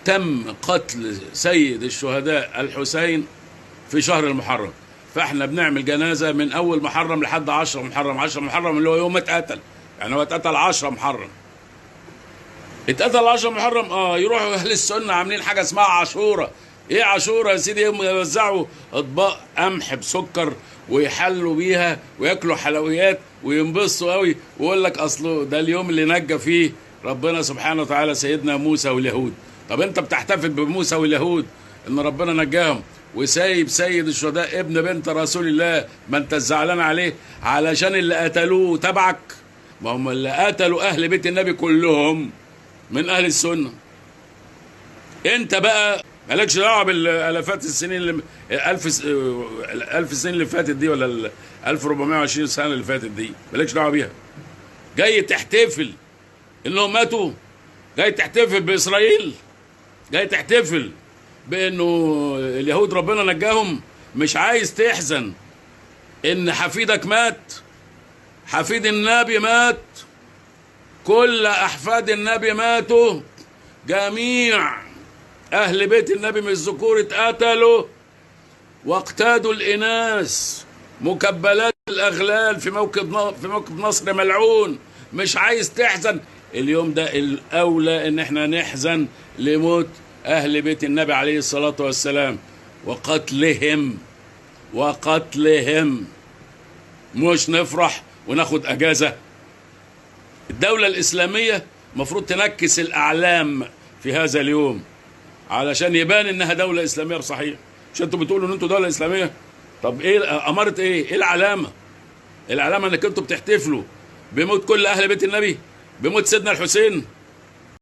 تم قتل سيد الشهداء الحسين في شهر المحرم، فاحنا بنعمل جنازة من أول محرم لحد 10 محرم. 10 محرم اللي هو يوم اتقتل، يعني هو اتقتل 10 محرم. اتقتل 10 محرم. يروحوا أهل السنة عاملين حاجة اسمها عاشورة. إيه عاشورة يا سيدي؟ يوزعوا أطباق قمح بسكر ويحلوا بيها وياكلوا حلويات وينبسطوا قوي، ويقول لك أصله ده اليوم اللي نجى فيه ربنا سبحانه وتعالى سيدنا موسى واليهود. طب أنت بتحتفل بموسى واليهود إن ربنا نجاهم، وسايب سيد الشهداء ابن بنت رسول الله ما انت زعلان عليه علشان اللي قتلوه تبعك؟ ما هم اللي قتلوا اهل بيت النبي كلهم من اهل السنه. انت بقى مالكش دعوه بالالافات السنين اللي الف سنين اللي فاتت دي، ولا ال 1420 سنه اللي فاتت دي، مالكش دعوه بيها. جاي تحتفل انهم ماتوا؟ جاي تحتفل باسرائيل؟ جاي تحتفل بانه اليهود ربنا نجاهم؟ مش عايز تحزن ان حفيدك مات؟ حفيد النبي مات، كل احفاد النبي ماتوا، جميع اهل بيت النبي من الذكور اتقتلوا، واقتادوا الاناث مكبلات الاغلال في موكب نصر ملعون. مش عايز تحزن؟ اليوم ده الاولى ان احنا نحزن لموت أهل بيت النبي عليه الصلاة والسلام وقتلهم، مش نفرح وناخد أجازة. الدولة الإسلامية مفروض تنكس الأعلام في هذا اليوم علشان يبان إنها دولة إسلامية صحيح. مش أنتوا بتقولوا إن أنتوا دولة إسلامية؟ طب إيه أمارة إيه؟ إيه العلامة؟ العلامة إنك أنتوا بتحتفلوا بموت كل أهل بيت النبي، بموت سيدنا الحسين.